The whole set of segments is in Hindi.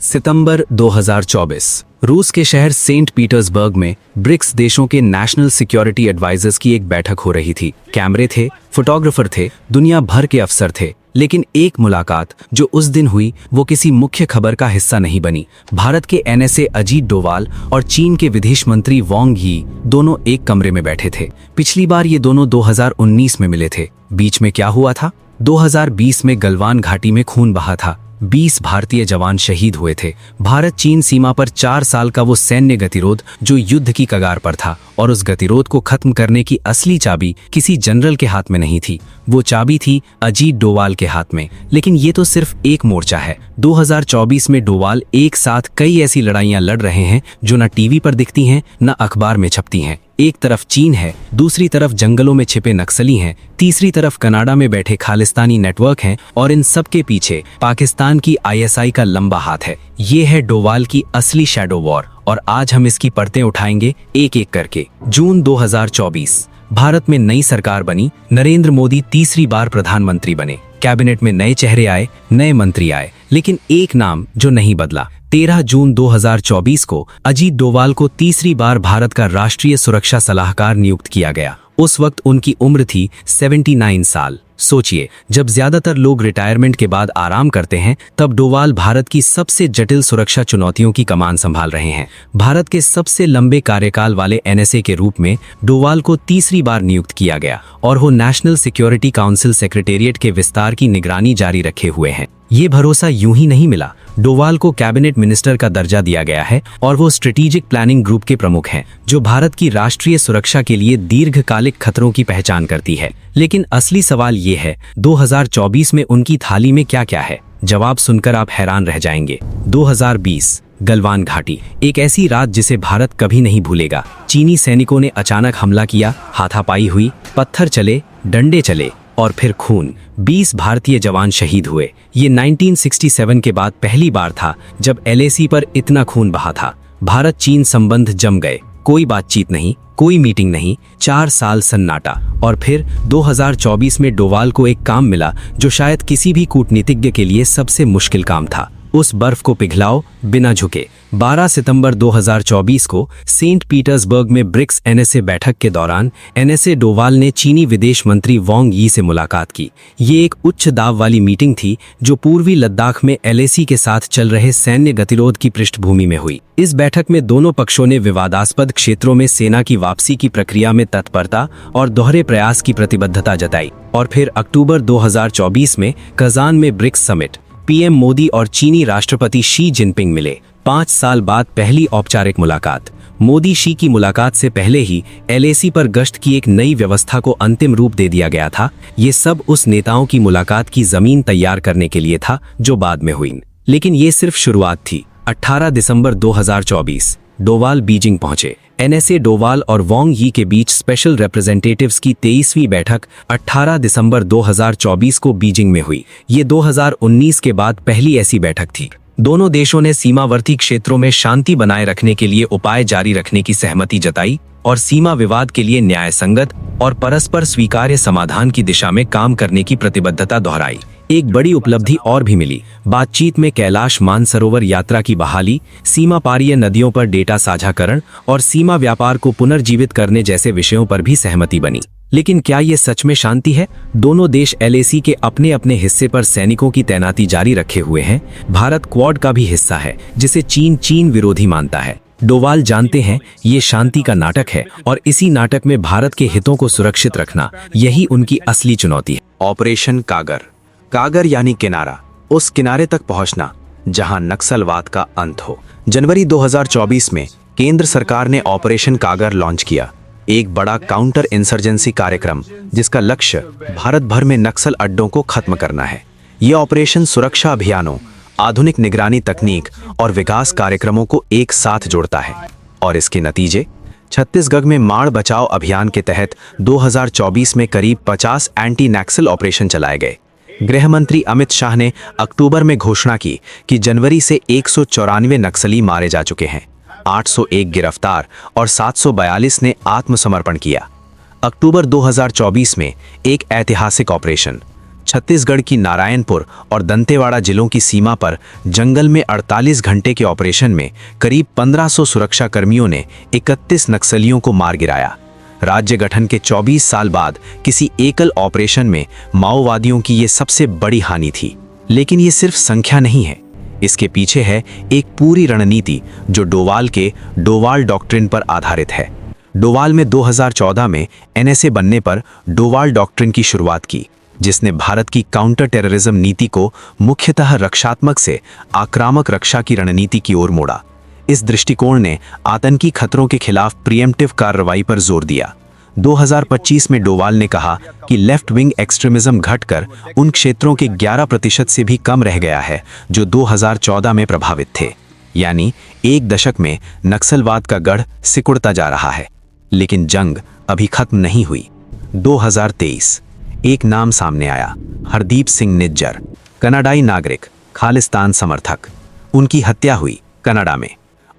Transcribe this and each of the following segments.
सितंबर 2024 रूस के शहर सेंट पीटर्सबर्ग में ब्रिक्स देशों के नेशनल सिक्योरिटी एडवाइजर्स की एक बैठक हो रही थी। कैमरे थे, फोटोग्राफर थे, दुनिया भर के अफसर थे, लेकिन एक मुलाकात जो उस दिन हुई वो किसी मुख्य खबर का हिस्सा नहीं बनी। भारत के एनएसए अजीत डोवाल और चीन के विदेश मंत्री वांग यी दोनों एक कमरे में बैठे थे। पिछली बार ये दोनों 2019 में मिले थे। बीच में क्या हुआ था? 2020 में गलवान घाटी में खून बहा था। 20 भारतीय जवान शहीद हुए थे। भारत चीन सीमा पर 4 साल का वो सैन्य गतिरोध जो युद्ध की कगार पर था, और उस गतिरोध को खत्म करने की असली चाबी किसी जनरल के हाथ में नहीं थी, वो चाबी थी अजीत डोवाल के हाथ में। लेकिन ये तो सिर्फ एक मोर्चा है। 2024 में डोवाल एक साथ कई ऐसी लड़ाइयां लड़ रहे हैं जो न टीवी पर दिखती हैं, न अखबार में छपती हैं। एक तरफ चीन है, दूसरी तरफ जंगलों में छिपे नक्सली हैं, तीसरी तरफ कनाडा में बैठे खालिस्तानी नेटवर्क हैं, और इन सब के पीछे पाकिस्तान की आईएसआई का लंबा हाथ है। ये है डोवाल की असली शैडो वॉर, और आज हम इसकी परतें उठाएंगे एक एक करके। जून 2024 भारत में नई सरकार बनी। नरेंद्र मोदी तीसरी बार प्रधानमंत्री बने। कैबिनेट में नए चेहरे आए, नए मंत्री आए, लेकिन एक नाम जो नहीं बदला। 13 जून 2024 को अजीत डोवाल को तीसरी बार भारत का राष्ट्रीय सुरक्षा सलाहकार नियुक्त किया गया। उस वक्त उनकी उम्र थी 79 साल। सोचिए, जब ज्यादातर लोग रिटायरमेंट के बाद आराम करते हैं, तब डोवाल भारत की सबसे जटिल सुरक्षा चुनौतियों की कमान संभाल रहे हैं। भारत के सबसे लंबे कार्यकाल वाले एनएसए के रूप में डोवाल को तीसरी बार नियुक्त किया गया, और वो नेशनल सिक्योरिटी काउंसिल सेक्रेटेरिएट के विस्तार की निगरानी जारी रखे हुए हैं। ये भरोसा यूं ही नहीं मिला। डोवाल को कैबिनेट मिनिस्टर का दर्जा दिया गया है, और वो स्ट्रेटेजिक प्लानिंग ग्रुप के प्रमुख हैं, जो भारत की राष्ट्रीय सुरक्षा के लिए दीर्घकालिक खतरों की पहचान करती है। लेकिन असली सवाल ये है, 2024 में उनकी थाली में क्या क्या है? जवाब सुनकर आप हैरान रह जाएंगे। 2020 गलवान घाटी, एक ऐसी रात जिसे भारत कभी नहीं भूलेगा। चीनी सैनिकों ने अचानक हमला किया, हाथापाई हुई, पत्थर चले, डंडे चले, और फिर खून। 20 भारतीय जवान शहीद हुए। ये 1967 के बाद पहली बार था जब एलएसी पर इतना खून बहा था। भारत चीन संबंध जम गए। कोई बातचीत नहीं, कोई मीटिंग नहीं, 4 साल सन्नाटा। और फिर 2024 में डोवाल को एक काम मिला जो शायद किसी भी कूटनीतिज्ञ के लिए सबसे मुश्किल काम था। उस बर्फ को पिघलाओ बिना झुके। 12 सितंबर 2024 को सेंट पीटर्सबर्ग में ब्रिक्स एनएसए बैठक के दौरान एनएसए डोवाल ने चीनी विदेश मंत्री वांग यी से मुलाकात की। ये एक उच्च दाब वाली मीटिंग थी जो पूर्वी लद्दाख में एलएसी के साथ चल रहे सैन्य गतिरोध की पृष्ठभूमि में हुई। इस बैठक में दोनों पक्षों ने विवादास्पद क्षेत्रों में सेना की वापसी की प्रक्रिया में तत्परता और दोहरे प्रयास की प्रतिबद्धता जताई। और फिर अक्टूबर 2024 में कजान में ब्रिक्स समिट, पीएम मोदी और चीनी राष्ट्रपति शी जिनपिंग मिले। 5 साल बाद पहली औपचारिक मुलाकात। मोदी शी की मुलाकात से पहले ही एलएसी पर गश्त की एक नई व्यवस्था को अंतिम रूप दे दिया गया था। ये सब उस नेताओं की मुलाकात की जमीन तैयार करने के लिए था जो बाद में हुई। लेकिन ये सिर्फ शुरुआत थी। 18 दिसंबर 2024 डोवाल बीजिंग पहुंचे। एनएसए डोवाल और वांग यी के बीच स्पेशल रिप्रेजेंटेटिव्स की 23वीं बैठक 18 दिसंबर 2024 को बीजिंग में हुई। ये 2019 के बाद पहली ऐसी बैठक थी। दोनों देशों ने सीमावर्ती क्षेत्रों में शांति बनाए रखने के लिए उपाय जारी रखने की सहमति जताई, और सीमा विवाद के लिए न्यायसंगत और परस्पर स्वीकार्य समाधान की दिशा में काम करने की प्रतिबद्धता दोहराई। एक बड़ी उपलब्धि और भी मिली। बातचीत में कैलाश मानसरोवर यात्रा की बहाली, सीमा पारीय नदियों पर डेटा साझाकरण और सीमा व्यापार को पुनर्जीवित करने जैसे विषयों पर भी सहमति बनी। लेकिन क्या ये सच में शांति है? दोनों देश एलएसी के अपने अपने हिस्से पर सैनिकों की तैनाती जारी रखे हुए हैं। भारत क्वाड का भी हिस्सा है, जिसे चीन विरोधी मानता है। डोवाल जानते हैं ये शांति का नाटक है, और इसी नाटक में भारत के हितों को सुरक्षित रखना, यही उनकी असली चुनौती है। ऑपरेशन कागर। कागर यानी किनारा, उस किनारे तक पहुंचना जहां नक्सलवाद का अंत हो। जनवरी 2024 में केंद्र सरकार ने ऑपरेशन कागर लॉन्च किया, एक बड़ा काउंटर इंसर्जेंसी कार्यक्रम जिसका लक्ष्य भारत भर में नक्सल अड्डों को खत्म करना है। यह ऑपरेशन सुरक्षा अभियानों, आधुनिक निगरानी तकनीक और विकास कार्यक्रमों को एक साथ जोड़ता है। और इसके नतीजे, छत्तीसगढ़ में माड़ बचाओ अभियान के तहत 2024 में करीब 50 एंटी नक्सल ऑपरेशन चलाए गए। गृह मंत्री अमित शाह ने अक्टूबर में घोषणा की कि जनवरी से 194 नक्सली मारे जा चुके हैं, 801 गिरफ्तार और 742 ने आत्मसमर्पण किया। अक्टूबर 2024 में एक ऐतिहासिक ऑपरेशन छत्तीसगढ़ की नारायणपुर और दंतेवाड़ा जिलों की सीमा पर जंगल में 48 घंटे के ऑपरेशन में करीब 1500 सुरक्षा कर्मियों ने 31 नक्सलियों को मार गिराया। राज्य गठन के 24 साल बाद किसी एकल ऑपरेशन में माओवादियों की ये सबसे बड़ी हानि थी। लेकिन ये सिर्फ संख्या नहीं है, इसके पीछे है एक पूरी रणनीति जो डोवाल के डोवाल डॉक्ट्रिन पर आधारित है। डोवाल में 2014 में एनएसए बनने पर डोवाल डॉक्ट्रिन की शुरुआत की, जिसने भारत की काउंटर टेररिज्म नीति को मुख्यतः रक्षात्मक से आक्रामक रक्षा की रणनीति की ओर मोड़ा। इस दृष्टिकोण ने आतंकी खतरों के खिलाफ प्रिएम्प्टिव कार्रवाई पर जोर दिया। 2025 में डोवाल ने कहा कि लेफ्ट विंग एक्सट्रीमिज्म घटकर उन क्षेत्रों के 11% से भी कम रह गया है जो 2014 में प्रभावित थे। यानी एक दशक में नक्सलवाद का गढ़ सिकुड़ता जा रहा है। लेकिन जंग अभी खत्म नहीं हुई। 2023 एक नाम सामने आया, हरदीप सिंह निज्जर, कनाडाई नागरिक, खालिस्तान समर्थक। उनकी हत्या हुई कनाडा में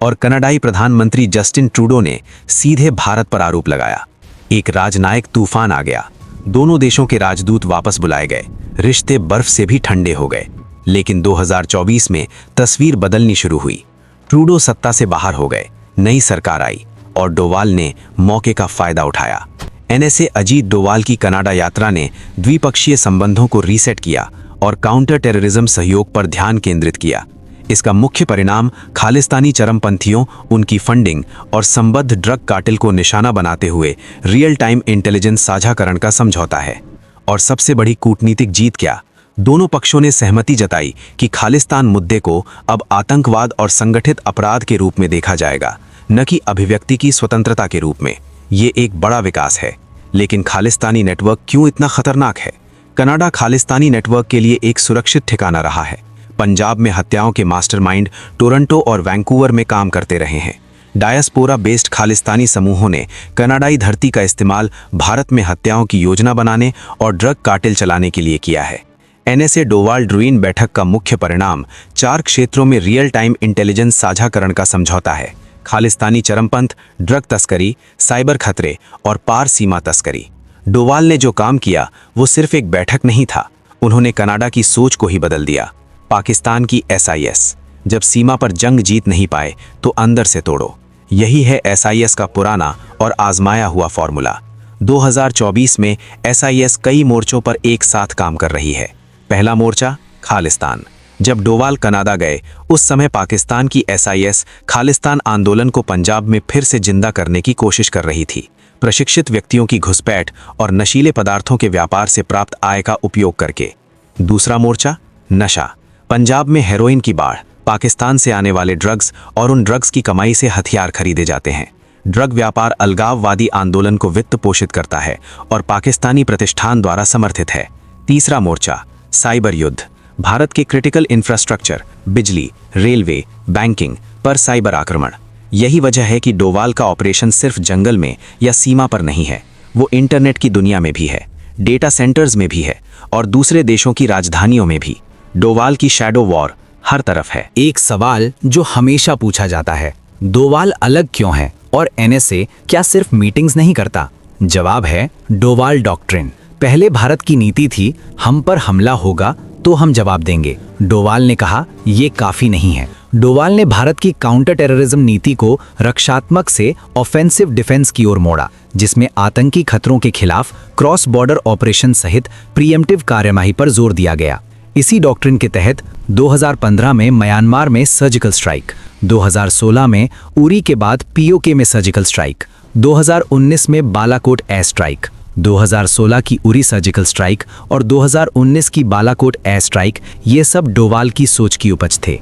और कनाडाई प्रधानमंत्री जस्टिन ट्रूडो ने सीधे भारत पर आरोप लगाया। एक राजनयिक तूफान आ गया। दोनों देशों के राजदूत वापस बुलाए गए, रिश्ते बर्फ से भी ठंडे हो गए। लेकिन 2024 में तस्वीर बदलनी शुरू हुई। ट्रूडो सत्ता से बाहर हो गए, नई सरकार आई और डोवाल ने मौके का फायदा उठाया। एनएसए अजीत डोवाल की कनाडा यात्रा ने द्विपक्षीय संबंधों को रीसेट किया और काउंटर टेररिज्म सहयोग पर ध्यान केंद्रित किया। इसका मुख्य परिणाम खालिस्तानी चरमपंथियों, उनकी फंडिंग और संबद्ध ड्रग कार्टेल को निशाना बनाते हुए रियल टाइम इंटेलिजेंस साझाकरण का समझौता है। और सबसे बड़ी कूटनीतिक जीत क्या? दोनों पक्षों ने सहमति जताई कि खालिस्तान मुद्दे को अब आतंकवाद और संगठित अपराध के रूप में देखा जाएगा, न कि अभिव्यक्ति की स्वतंत्रता के रूप में। ये एक बड़ा विकास है। लेकिन खालिस्तानी नेटवर्क क्यों इतना खतरनाक है? कनाडा खालिस्तानी नेटवर्क के लिए एक सुरक्षित ठिकाना रहा है। पंजाब में हत्याओं के मास्टरमाइंड टोरंटो और वैंकूवर में काम करते रहे हैं। डायस्पोरा बेस्ड खालिस्तानी समूहों ने कनाडाई धरती का इस्तेमाल भारत में हत्याओं की योजना बनाने और ड्रग कार्टेल चलाने के लिए किया है। एनएसए डोवाल ड्रूइन बैठक का मुख्य परिणाम 4 क्षेत्रों में रियल टाइम इंटेलिजेंस साझाकरण का समझौता है। खालिस्तानी चरमपंथ, ड्रग तस्करी, साइबर खतरे और पार सीमा तस्करी। डोवाल ने जो काम किया वो सिर्फ एक बैठक नहीं था, उन्होंने कनाडा की सोच को ही बदल दिया। पाकिस्तान की एसआईएस, जब सीमा पर जंग जीत नहीं पाए तो अंदर से तोड़ो। यही है एसआईएस का पुराना और आजमाया हुआ फॉर्मूला। 2024 में एसआईएस कई मोर्चों पर एक साथ काम कर रही है। पहला मोर्चा खालिस्तान। जब डोवाल कनाडा गए उस समय पाकिस्तान की एसआईएस खालिस्तान आंदोलन को पंजाब में फिर से जिंदा करने की कोशिश कर रही थी, प्रशिक्षित व्यक्तियों की घुसपैठ और नशीले पदार्थों के व्यापार से प्राप्त आय का उपयोग करके। दूसरा मोर्चा नशा। पंजाब में हेरोइन की बाढ़, पाकिस्तान से आने वाले ड्रग्स और उन ड्रग्स की कमाई से हथियार खरीदे जाते हैं। ड्रग व्यापार अलगाववादी आंदोलन को वित्त पोषित करता है और पाकिस्तानी प्रतिष्ठान द्वारा समर्थित है। तीसरा मोर्चा साइबर युद्ध। भारत के क्रिटिकल इंफ्रास्ट्रक्चर, बिजली, रेलवे, बैंकिंग पर साइबर आक्रमण। यही वजह है कि डोवाल का ऑपरेशन सिर्फ जंगल में या सीमा पर नहीं है, वो इंटरनेट की दुनिया में भी है, डेटा सेंटर्स में भी है और दूसरे देशों की राजधानियों में भी। डोवाल की शैडो वॉर हर तरफ है। एक सवाल जो हमेशा पूछा जाता है, डोवाल अलग क्यों है और एनएसए क्या सिर्फ मीटिंग्स नहीं करता? जवाब है डोवाल डॉक्ट्रिन। पहले भारत की नीति थी, हम पर हमला होगा तो हम जवाब देंगे। डोवाल ने कहा ये काफी नहीं है। डोवाल ने भारत की काउंटर टेररिज्म नीति को रक्षात्मक से ऑफेंसिव डिफेंस की ओर मोड़ा, जिसमें आतंकी खतरों के खिलाफ क्रॉस बॉर्डर ऑपरेशन सहित प्रिएम्प्टिव कार्यवाही पर जोर दिया गया। इसी डॉक्ट्रिन के तहत 2015 में म्यांमार में सर्जिकल स्ट्राइक, 2016 में उरी के बाद पीओके में सर्जिकल स्ट्राइक, 2019 में बालाकोट एयर स्ट्राइक, 2016 की उरी सर्जिकल स्ट्राइक और 2019 की बालाकोट एयर स्ट्राइक, ये सब डोवाल की सोच की उपज थे।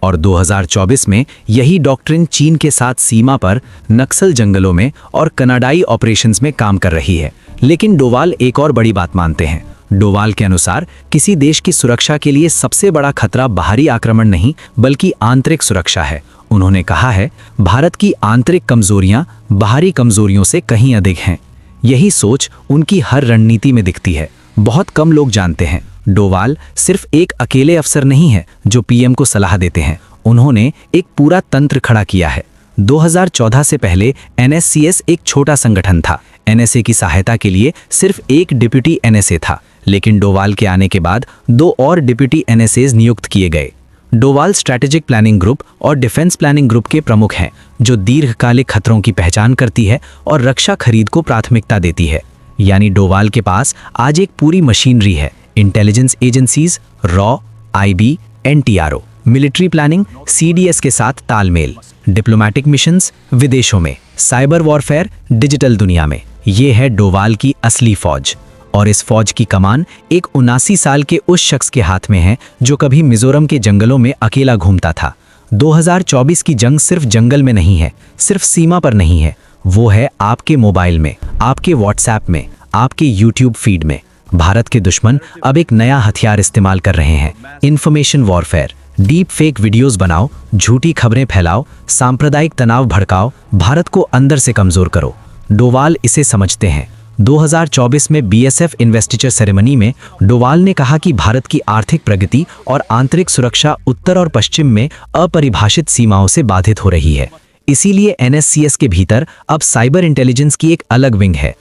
और 2024 में यही डॉक्ट्रिन चीन के साथ सीमा पर, नक्सल जंगलों में और कनाडाई ऑपरेशंस में काम कर रही है। लेकिन डोवाल एक और बड़ी बात मानते हैं। डोवाल के अनुसार किसी देश की सुरक्षा के लिए सबसे बड़ा खतरा बाहरी आक्रमण नहीं बल्कि आंतरिक सुरक्षा है। उन्होंने कहा है, भारत की आंतरिक कमजोरियां बाहरी कमजोरियों से कहीं अधिक हैं। यही सोच उनकी हर रणनीति में दिखती है। बहुत कम लोग जानते हैं, डोवाल सिर्फ एक अकेले अफसर नहीं है जो पीएम को सलाह देते हैं। उन्होंने एक पूरा तंत्र खड़ा किया है। 2014 से पहले एनएससीएस एक छोटा संगठन था। एनएसए की सहायता के लिए सिर्फ एक डिप्यूटी एनएसए था। लेकिन डोवाल के आने के बाद 2 और डिप्टी एनएसएज नियुक्त किए गए। डोवाल स्ट्रैटेजिक प्लानिंग ग्रुप और डिफेंस प्लानिंग ग्रुप के प्रमुख हैं, जो दीर्घकालिक खतरों की पहचान करती है और रक्षा खरीद को प्राथमिकता देती है। यानी डोवाल के पास आज एक पूरी मशीनरी है। Intelligence agencies, raw, IB, NTRO, military planning, CDS के साथ तालमेल, डिप्लोमेटिक मिशंस विदेशों में, साइबर वॉरफेयर डिजिटल दुनिया में। ये है डोवाल की असली फौज। और इस फौज की कमान एक 79 साल के उस शख्स के हाथ में है जो कभी मिजोरम के जंगलों में अकेला घूमता था। 2024 की जंग सिर्फ जंगल में नहीं है, सिर्फ सीमा पर नहीं है, वो है आपके मोबाइल में, आपके व्हाट्सएप में, आपके यूट्यूब फीड में। भारत के दुश्मन अब एक नया हथियार इस्तेमाल कर रहे हैं, information warfare. Deep fake videos बनाओ, झूठी खबरें फैलाओ, सांप्रदायिक तनाव भड़काओ, भारत को अंदर से कमजोर करो। डोवाल इसे समझते हैं। 2024 में बीएसएफ इन्वेस्टिचर सेरेमनी में डोवाल ने कहा कि भारत की आर्थिक प्रगति और आंतरिक सुरक्षा उत्तर और पश्चिम में अपरिभाषित सीमाओं से बाधित हो रही है। इसीलिए एनएससीएस के भीतर अब साइबर इंटेलिजेंस की एक अलग विंग है,